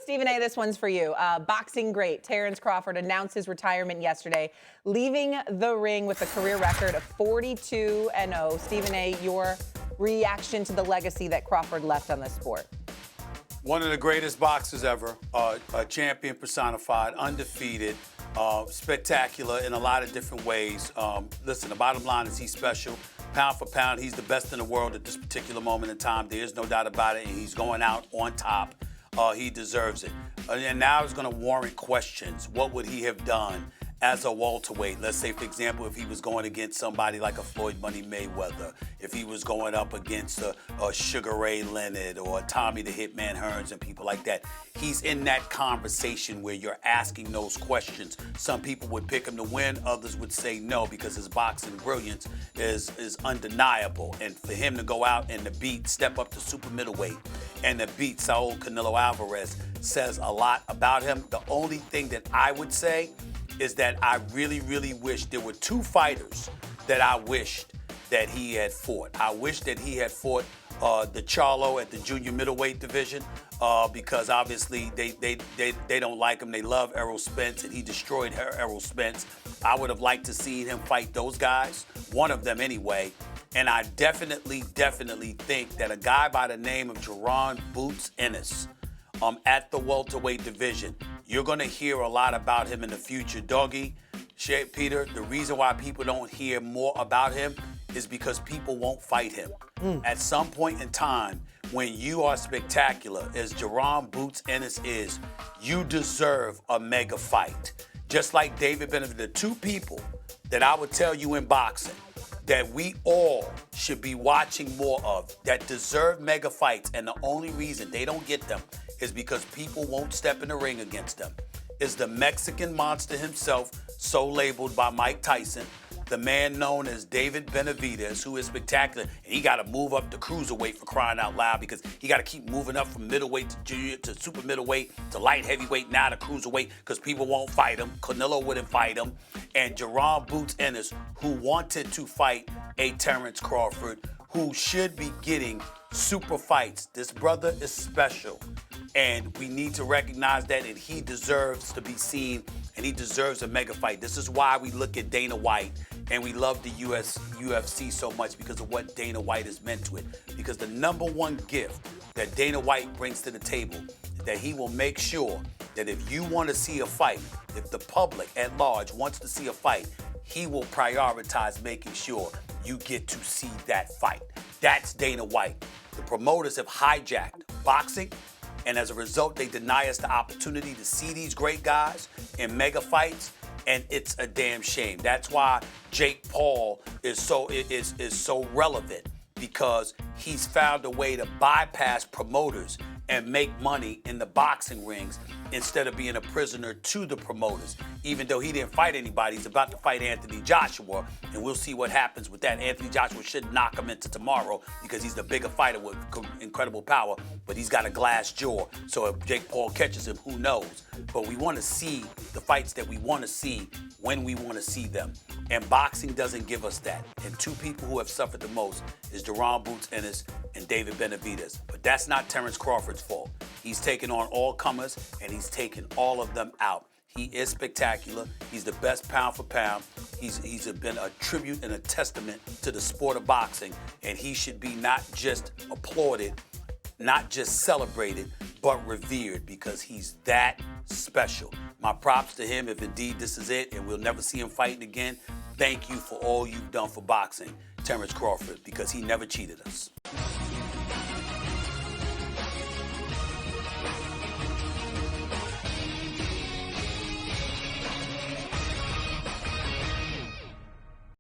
Stephen A., this one's for you. Boxing great Terence Crawford announced his retirement yesterday, leaving the ring with a career record of 42-0. Stephen A., your reaction to the legacy that Crawford left on this sport? One of the greatest boxers ever, a champion personified, undefeated, spectacular in a lot of different ways. Listen, the bottom line is he's special. Pound for pound, he's the best in the world at this particular moment in time. There is no doubt about it, and he's going out on top. He deserves it. And now it's going to warrant questions. What would he have done as a welterweight? Let's say, for example, if he was going against somebody like a Floyd Money Mayweather, if he was going up against a Sugar Ray Leonard or a Tommy the Hitman Hearns and people like that. He's in that conversation where you're asking those questions. Some people would pick him to win, others would say no because his boxing brilliance is undeniable. And for him to go out and to beat, step up to super middleweight and to beat Saul Canelo Alvarez says a lot about him. The only thing that I would say is that I really, really wish there were two fighters that I wished that he had fought. I wish that he had fought the Charlo at the junior middleweight division because obviously they don't like him. They love Errol Spence, and he destroyed Errol Spence. I would have liked to see him fight those guys, one of them anyway. And I definitely think that a guy by the name of Jaron Boots Ennis at the welterweight division, you're going to hear a lot about him in the future. Doggy, Peter, the reason why people don't hear more about him is because people won't fight him. At some point in time, when you are spectacular, as Jaron Boots Ennis is, you deserve a mega fight. Just like David Benavidez, the two people that I would tell you in boxing that we all should be watching more of, that deserve mega fights, and the only reason they don't get them is because people won't step in the ring against them, is the Mexican monster himself, so labeled by Mike Tyson, the man known as David Benavidez, who is spectacular, and he got to move up to cruiserweight for crying out loud because he got to keep moving up from middleweight to junior to super middleweight to light heavyweight, now to cruiserweight because people won't fight him. Canelo wouldn't fight him. And Jaron Boots Ennis, who wanted to fight a Terence Crawford, who should be getting super fights. This brother is special, and we need to recognize that, and he deserves to be seen, and he deserves a mega fight. This is why we look at Dana White, and we love the UFC so much because of what Dana White has meant to it. Because the number one gift that Dana White brings to the table is that he will make sure that if you want to see a fight, if the public at large wants to see a fight, he will prioritize making sure you get to see that fight. That's Dana White. The promoters have hijacked boxing, and as a result, they deny us the opportunity to see these great guys in mega fights, and it's a damn shame. That's why Jake Paul is so relevant, because he's found a way to bypass promoters and make money in the boxing rings instead of being a prisoner to the promoters. Even though he didn't fight anybody, he's about to fight Anthony Joshua, and we'll see what happens with that. Anthony Joshua should knock him into tomorrow because he's the bigger fighter with incredible power, but he's got a glass jaw. So if Jake Paul catches him, who knows? But we want to see the fights that we want to see when we want to see them. And boxing doesn't give us that. And two people who have suffered the most is Jaron Boots Ennis and David Benavidez. But that's not Terence Crawford's fault. He's taken on all comers, and he's taken all of them out. He is spectacular. He's the best pound for pound. He's been a tribute and a testament to the sport of boxing, and he should be not just applauded, not just celebrated, but revered, because he's that special. My props to him if indeed this is it and we'll never see him fighting again. Thank you for all you've done for boxing, Terence Crawford, because he never cheated us.